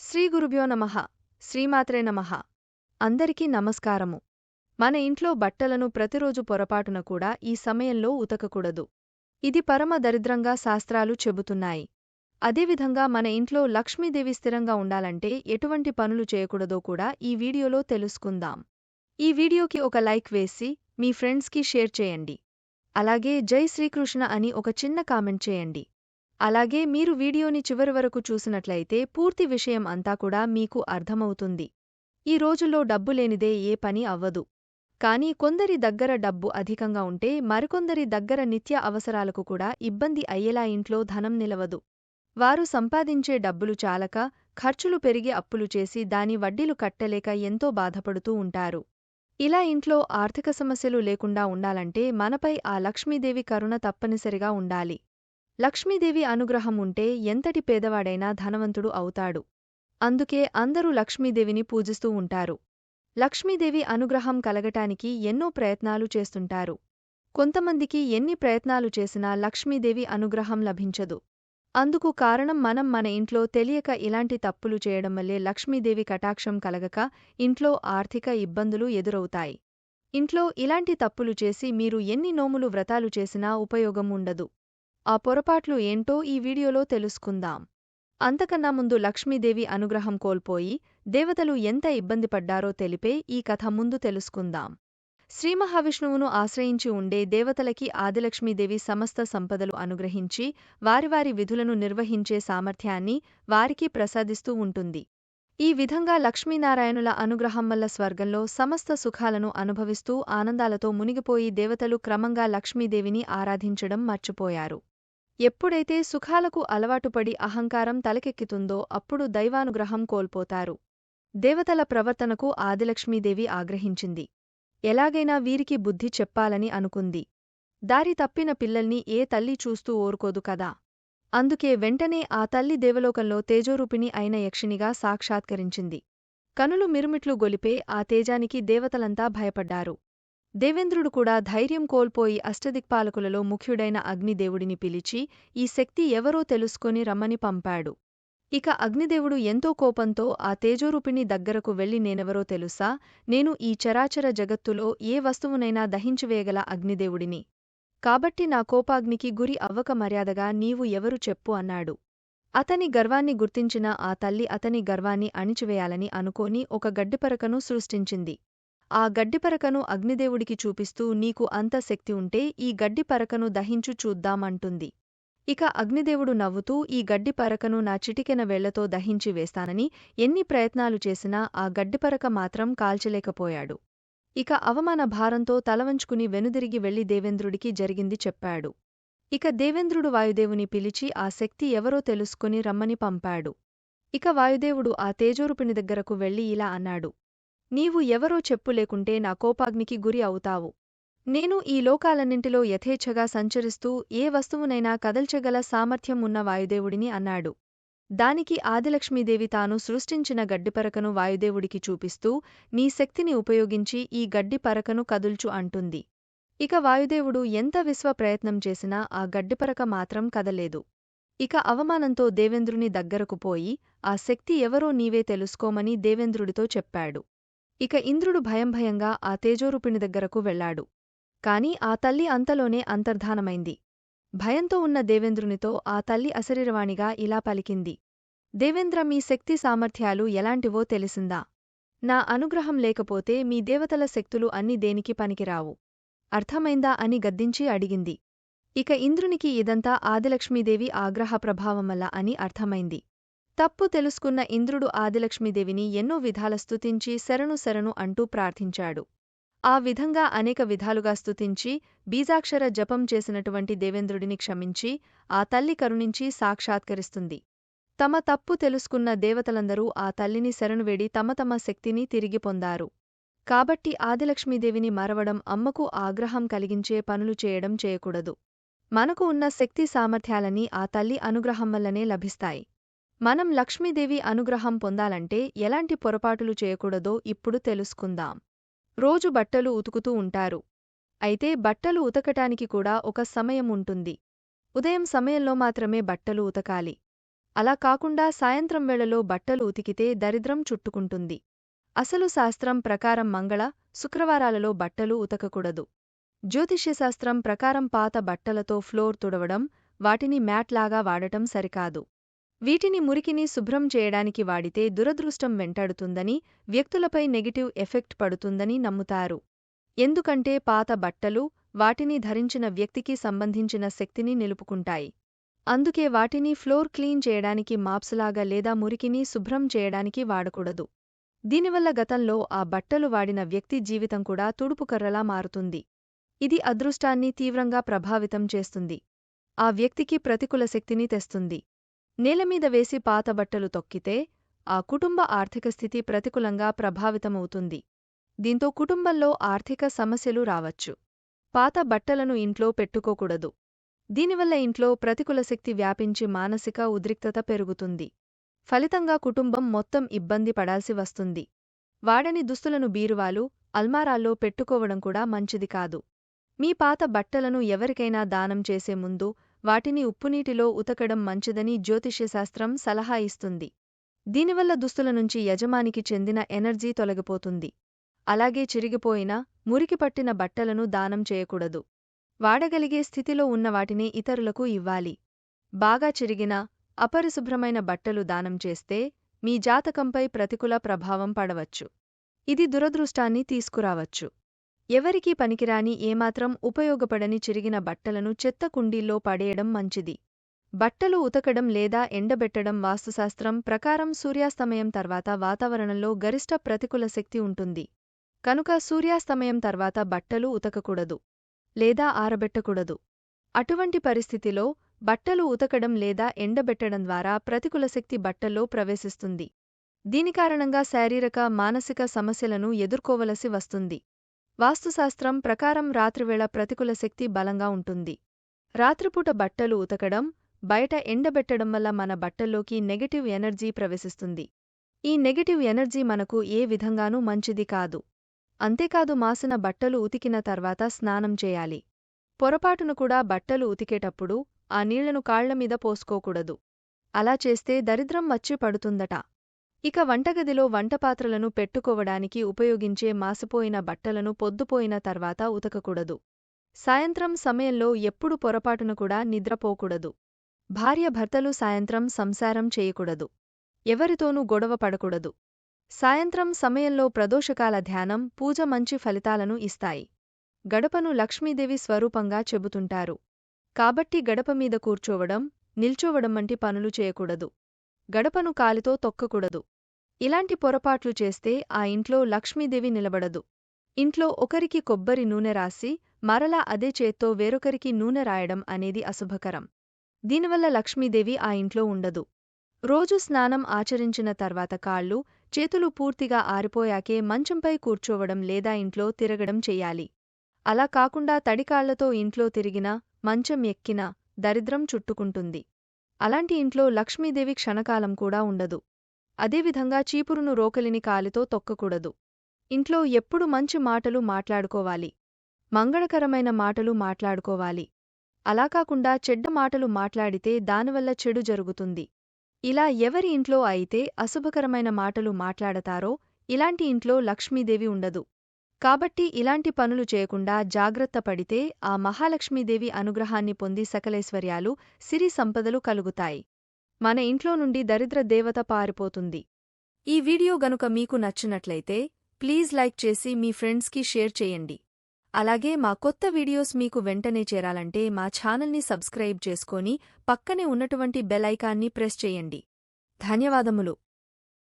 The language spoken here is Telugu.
శ్రీ గురుభ్యో నమః. శ్రీమాత్రే నమః. అందరికీ నమస్కారము. మన ఇంట్లో బట్టలను ప్రతిరోజు పొరపాటున కూడా ఈ సమయంలో ఉతకకూడదు. ఇది పరమ దరిద్రంగా శాస్త్రాలు చెబుతున్నాయి. అదేవిధంగా మన ఇంట్లో లక్ష్మీదేవి స్థిరంగా ఉండాలంటే ఎటువంటి పనులు చేయకూడదో కూడా ఈ వీడియోలో తెలుసుకుందాం. ఈ వీడియోకి ఒక లైక్ వేసి మీ ఫ్రెండ్స్కి షేర్ చేయండి. అలాగే జై శ్రీకృష్ణ అని ఒక చిన్న కామెంట్ చేయండి. అలాగే మీరు వీడియోని చివరి వరకు చూసినట్లయితే పూర్తి విషయం అంతా కూడా మీకు అర్థమవుతుంది. ఈ రోజుల్లో డబ్బు లేనిదే ఏ పని అవ్వదు. కానీ కొందరి దగ్గర డబ్బు అధికంగా ఉంటే మరికొందరి దగ్గర నిత్య అవసరాలకు కూడా ఇబ్బంది అయ్యేలా ఇంట్లో ధనం నిలవదు. వారు సంపాదించే డబ్బులు చాలక ఖర్చులు పెరిగి అప్పులు చేసి దాని వడ్డీలు కట్టలేక ఎంతో బాధపడుతూ ఉంటారు. ఇలా ఇంట్లో ఆర్థిక సమస్యలు లేకుండా ఉండాలంటే మనపై ఆ లక్ష్మీదేవి కరుణ తప్పనిసరిగా ఉండాలి. లక్ష్మీదేవి అనుగ్రహం ఉంటే ఎంతటి పేదవాడైనా ధనవంతుడు అవుతాడు. అందుకే అందరూ లక్ష్మీదేవిని పూజిస్తూ ఉంటారు. లక్ష్మీదేవి అనుగ్రహం కలగటానికి ఎన్నో ప్రయత్నాలు చేస్తుంటారు. కొంతమందికి ఎన్ని ప్రయత్నాలు చేసినా లక్ష్మీదేవి అనుగ్రహం లభించదు. అందుకు కారణం మనం మన ఇంట్లో తెలియక ఇలాంటి తప్పులు చేయడం వల్లే లక్ష్మీదేవి కటాక్షం కలగక ఇంట్లో ఆర్థిక ఇబ్బందులు ఎదురవుతాయి. ఇంట్లో ఇలాంటి తప్పులు చేసి మీరు ఎన్ని నోములు వ్రతాలు చేసినా ఉపయోగం ఉండదు. ఆ పొరపాట్లు ఏంటో ఈ వీడియోలో తెలుసుకుందాం. అంతకన్నా ముందు లక్ష్మీదేవి అనుగ్రహం కోల్పోయి దేవతలు ఎంత ఇబ్బంది పడ్డారో తెలిపే ఈ కథ ముందు తెలుసుకుందాం. శ్రీమహావిష్ణువును ఆశ్రయించి ఉండే దేవతలకి ఆదిలక్ష్మీదేవి సమస్త సంపదలు అనుగ్రహించి వారి విధులను నిర్వహించే సామర్థ్యాన్ని వారికి ప్రసాదిస్తూ ఉంటుంది. ఈ విధంగా లక్ష్మీనారాయణుల అనుగ్రహం వల్ల స్వర్గంలో సమస్త సుఖాలను అనుభవిస్తూ ఆనందాలతో మునిగిపోయి దేవతలు క్రమంగా లక్ష్మీదేవిని ఆరాధించడం మర్చిపోయారు. ఎప్పుడైతే సుఖాలకు అలవాటుపడి అహంకారం తలకెక్కుతుందో అప్పుడు దైవానుగ్రహం కోల్పోతారు. దేవతల ప్రవర్తనకు ఆదిలక్ష్మీదేవి ఆగ్రహించింది. ఎలాగైనా వీరికి బుద్ధి చెప్పాలని అనుకుంది. దారి తప్పిన పిల్లల్ని ఏ తల్లి చూస్తూ ఊరుకోదు కదా. అందుకే వెంటనే ఆ తల్లి దేవలోకంలో తేజోరూపిణి అయిన యక్షినిగా సాక్షాత్కరించింది. కనులు మిరుమిట్లు గొలిపే ఆ తేజానికి దేవతలంతా భయపడ్డారు. దేవేంద్రుడు కూడా ధైర్యం కోల్పోయి అష్టదిక్పాలకులలో ముఖ్యుడైన అగ్నిదేవుడిని పిలిచి ఈ శక్తి ఎవరో తెలుసుకొని రమ్మని పంపాడు. ఇక అగ్నిదేవుడు ఎంతో కోపంతో ఆ తేజోరూపిణి దగ్గరకు వెళ్లి నేనెవరో తెలుసా, నేను ఈ చరాచర జగత్తులో ఏ వస్తువునైనా దహించివేయగల అగ్నిదేవుడిని. కాబట్టి నా కోపాగ్నికి గురి అవ్వక మర్యాదగా నీవు ఎవరు చెప్పు అన్నాడు. అతని గర్వాన్ని గుర్తించిన ఆ తల్లి అతని గర్వాన్ని అణిచివేయాలని అనుకోని ఒక గడ్డిపరకను సృష్టించింది. ఆ గడ్డిపరకను అగ్నిదేవుడికి చూపిస్తూ నీకు అంత శక్తి ఉంటే ఈ గడ్డిపరకను దహించు చూద్దామంటుంది. ఇక అగ్నిదేవుడు నవ్వుతూ ఈ గడ్డిపరకను నా చిటికెన వేళ్లతో దహించి వేస్తానని ఎన్ని ప్రయత్నాలు చేసినా ఆ గడ్డిపరక మాత్రం కాల్చలేకపోయాడు. ఇక అవమాన భారంతో తలవంచుకుని వెనుదిరిగి వెళ్లి దేవేంద్రుడికి జరిగింది చెప్పాడు. ఇక దేవేంద్రుడు వాయుదేవుని పిలిచి ఆ శక్తి ఎవరో తెలుసుకుని రమ్మని పంపాడు. ఇక వాయుదేవుడు ఆ తేజోరూపిణి దగ్గరకు వెళ్లి ఇలా అన్నాడు. నీవు ఎవరో చెప్పు లేకుంటే నా కోపాగ్నికి గురి అవుతావు. నేను ఈ లోకాలన్నింటిలో యథేచ్ఛగా సంచరిస్తూ ఏ వస్తువునైనా కదల్చగల సామర్థ్యం ఉన్న వాయుదేవుడిని అన్నాడు. దానికి ఆదిలక్ష్మీదేవి తాను సృష్టించిన గడ్డిపరకను వాయుదేవుడికి చూపిస్తూ నీ శక్తిని ఉపయోగించి ఈ గడ్డిపరకను కదుల్చు అంటుంది. ఇక వాయుదేవుడు ఎంత విశ్వ ప్రయత్నం చేసినా ఆ గడ్డిపరక మాత్రం కదలేదు. ఇక అవమానంతో దేవేంద్రుని దగ్గరకు పోయి ఆ శక్తి ఎవరో నీవే తెలుసుకోమని దేవేంద్రుడితో చెప్పాడు. ఇక ఇంద్రుడు భయంభయంగా ఆ తేజోరూపిణి దగ్గరకు వెళ్లాడు. కాని ఆ తల్లి అంతలోనే అంతర్ధానమైంది. భయంతో ఉన్న దేవేంద్రునితో ఆ తల్లి అశరీరవాణిగా ఇలా పలికింది. దేవేంద్ర, మీ శక్తి సామర్థ్యాలు ఎలాంటివో తెలిసిందా? నా అనుగ్రహం లేకపోతే మీ దేవతల శక్తులు అన్ని దేనికి పనికిరావు. అర్థమైందా అని గద్దించి అడిగింది. ఇక ఇంద్రునికి ఇదంతా ఆదిలక్ష్మీదేవి ఆగ్రహ ప్రభావమల్ల అని అర్థమైంది. తప్పు తెలుసుకున్న ఇంద్రుడు ఆదిలక్ష్మీదేవిని ఎన్నో విధాల స్తుతించి శరణు అంటూ ప్రార్థించాడు. ఆ విధంగా అనేక విధాలుగా స్తుతించి బీజాక్షర జపం చేసినటువంటి దేవేంద్రుడిని క్షమించి ఆ తల్లి కరుణించి సాక్షాత్కరిస్తుంది. తమ తప్పు తెలుసుకున్న దేవతలందరూ ఆ తల్లిని శరణువేడి తమ శక్తిని తిరిగి పొందారు. కాబట్టి ఆదిలక్ష్మీదేవిని మరవడం, అమ్మకు ఆగ్రహం కలిగించే పనులు చేయడం చేయకూడదు. మనకు ఉన్న శక్తి సామర్థ్యాలన్నీ ఆ తల్లి అనుగ్రహం వల్లనే లభిస్తాయి. మనం లక్ష్మీదేవి అనుగ్రహం పొందాలంటే ఎలాంటి పొరపాటులు చేయకూడదో ఇప్పుడు తెలుసుకుందాం. రోజు బట్టలు ఉతుకుతూ ఉంటారు. అయితే బట్టలు ఉతకటానికి కూడా ఒక సమయం ఉంటుంది. ఉదయం సమయంలో మాత్రమే బట్టలు ఉతకాలి. అలా కాకుండా సాయంత్రం వేళలో బట్టలు ఉతికితే దరిద్రం చుట్టుకుంటుంది. అసలు శాస్త్రం ప్రకారం మంగళ, శుక్రవారాలలో బట్టలు ఉతకకూడదు. జ్యోతిష్యశాస్త్రం ప్రకారం పాత బట్టలతో ఫ్లోర్ తుడవడం, వాటిని మ్యాట్లాగా వాడటం సరికాదు. వీటిని మురికిని శుభ్రం చేయడానికి వాడితే దురదృష్టం వెంటాడుతుందని, వ్యక్తులపై నెగటివ్ ఎఫెక్ట్ పడుతుందని నమ్ముతారు. ఎందుకంటే పాత బట్టలు, వాటిని ధరించిన వ్యక్తికి సంబంధించిన శక్తిని నిలుపుకుంటాయి. అందుకే వాటిని ఫ్లోర్ క్లీన్ చేయడానికి మాప్స్లాగా లేదా మురికిని శుభ్రం చేయడానికి వాడకూడదు. దీనివల్ల గతంలో ఆ బట్టలు వాడిన వ్యక్తి జీవితం కూడా తుడుపుకర్రలా మారుతుంది. ఇది అదృష్టాన్ని తీవ్రంగా ప్రభావితం చేస్తుంది. ఆ వ్యక్తికి ప్రతికూల శక్తిని తెస్తుంది. నేలమీద వేసి పాత బట్టలు తొక్కితే ఆ కుటుంబ ఆర్థిక స్థితి ప్రతికూలంగా ప్రభావితమవుతుంది. దీంతో కుటుంబంలో ఆర్థిక సమస్యలు రావచ్చు. పాత బట్టలను ఇంట్లో పెట్టుకోకూడదు. దీనివల్ల ఇంట్లో ప్రతికూల శక్తి వ్యాపించి మానసిక ఉద్రిక్తత పెరుగుతుంది. ఫలితంగా కుటుంబం మొత్తం ఇబ్బంది పడాల్సి వస్తుంది. వాడని దుస్తులను బీరువాలు, అల్మారాల్లో పెట్టుకోవడం కూడా మంచిది కాదు. మీ పాత బట్టలను ఎవరికైనా దానం చేసే ముందు వాటిని ఉప్పునీటిలో ఉతకడం మంచిదని జ్యోతిష్యశాస్త్రం సలహా ఇస్తుంది. దీనివల్ల దుస్తుల నుంచి యజమానికి చెందిన ఎనర్జీ తొలగిపోతుంది. అలాగే చిరిగిపోయిన, మురికిపట్టిన బట్టలను దానం చేయకూడదు. వాడగలిగే స్థితిలో ఉన్న వాటిని ఇతరులకు ఇవ్వాలి. బాగా చిరిగిన, అపరిశుభ్రమైన బట్టలు దానం చేస్తే మీ జాతకంపై ప్రతికూల ప్రభావం పడవచ్చు. ఇది దురదృష్టాన్ని తీసుకురావచ్చు. ఎవరికీ పనికిరాని ఏమాత్రం ఉపయోగపడని చిరిగిన బట్టలను చెత్త కుండీల్లో పడేయడం మంచిది. బట్టలు ఉతకడం లేదా ఎండబెట్టడం వాస్తుశాస్త్రం ప్రకారం సూర్యాస్తమయం తర్వాత వాతావరణంలో గరిష్ట ప్రతికూల శక్తి ఉంటుంది. కనుక సూర్యాస్తమయం తర్వాత బట్టలు ఉతకకూడదు లేదా ఆరబెట్టకూడదు. అటువంటి పరిస్థితిలో బట్టలు ఉతకడం లేదా ఎండబెట్టడం ద్వారా ప్రతికూల శక్తి బట్టల్లో ప్రవేశిస్తుంది. దీని కారణంగా శారీరక, మానసిక సమస్యలను ఎదుర్కోవలసి వస్తుంది. వాస్తుశాస్త్రం ప్రకారం రాత్రివేళ ప్రతికూల శక్తి బలంగా ఉంటుంది. రాత్రిపూట బట్టలు ఉతకడం, బయట ఎండబెట్టడం వల్ల మన బట్టల్లోకి నెగటివ్ ఎనర్జీ ప్రవేశిస్తుంది. ఈ నెగటివ్ ఎనర్జీ మనకు ఏ విధంగానూ మంచిది కాదు. అంతేకాదు మాసిన బట్టలు ఉతికిన తర్వాత స్నానం చేయాలి. పొరపాటును కూడా బట్టలు ఉతికేటప్పుడు ఆ నీళ్లను కాళ్లమీద పోసుకోకూడదు. అలా చేస్తే దరిద్రం వచ్చి పడుతుందట. ఇక వంటగదిలో వంటపాత్రలను పెట్టుకోవడానికి ఉపయోగించే మాసిపోయిన బట్టలను పొద్దుపోయిన తర్వాత ఉతకకూడదు. సాయంత్రం సమయంలో ఎప్పుడు పొరపాటును కూడా నిద్రపోకూడదు. భార్యాభర్తలు సాయంత్రం సంసారం చేయకూడదు. ఎవరితోనూ గొడవ పడకూడదు. సాయంత్రం సమయంలో ప్రదోషకాల ధ్యానం, పూజ మంచి ఫలితాలను ఇస్తాయి. గడపను లక్ష్మీదేవి స్వరూపంగా చెబుతుంటారు. కాబట్టి గడపమీద కూర్చోవడం, నిల్చోవడం వంటి పనులు చేయకూడదు. గడపను కాలితో తొక్కకూడదు. ఇలాంటి పొరపాట్లు చేస్తే ఆ ఇంట్లో లక్ష్మీదేవి నిలబడదు. ఇంట్లో ఒకరికి కొబ్బరి నూనె రాసి మరలా అదే చేత్తో వేరొకరికి నూనె రాయడం అనేది అశుభకరం. దీనివల్ల లక్ష్మీదేవి ఆ ఇంట్లో ఉండదు. రోజు స్నానం ఆచరించిన తర్వాత కాళ్ళు, చేతులు పూర్తిగా ఆరిపోయాకే మంచంపై కూర్చోవడం లేదా ఇంట్లో తిరగడం చెయ్యాలి. అలా కాకుండా తడికాళ్లతో ఇంట్లో తిరిగినా, మంచం ఎక్కినా దరిద్రం చుట్టుకుంటుంది. అలాంటి ఇంట్లో లక్ష్మీదేవి క్షణకాలం కూడా ఉండదు. అదేవిధంగా చీపురును రోకలిని కాలితో తొక్కకూడదు. ఇంట్లో ఎప్పుడు మంచి మాటలు మాట్లాడుకోవాలి. మంగళకరమైన మాటలు మాట్లాడుకోవాలి. అలా కాకుండా చెడ్డ మాటలు మాట్లాడితే దానివల్ల చెడు జరుగుతుంది. ఇలా ఎవరి ఇంట్లో అయితే అశుభకరమైన మాటలు మాట్లాడతారో ఇలాంటి ఇంట్లో లక్ష్మీదేవి ఉండదు. కాబట్టి ఇలాంటి పనులు చేయకుండా జాగ్రత్త పడితే ఆ మహాలక్ష్మీదేవి అనుగ్రహాన్ని పొంది సకలైశ్వర్యాలు, సిరి సంపదలు కలుగుతాయి. మన ఇంట్లో నుండి దరిద్ర దేవత పారిపోతుంది. ఈ వీడియో గనుక మీకు నచ్చినట్లయితే ప్లీజ్ లైక్ చేసి మీ ఫ్రెండ్స్కి షేర్ చేయండి. అలాగే మా కొత్త వీడియోస్ మీకు వెంటనే చేరాలంటే మా ఛానల్ని సబ్స్క్రైబ్ చేసుకొని పక్కనే ఉన్నటువంటి బెల్ ఐకాన్ని ప్రెస్ చేయండి. ధన్యవాదములు.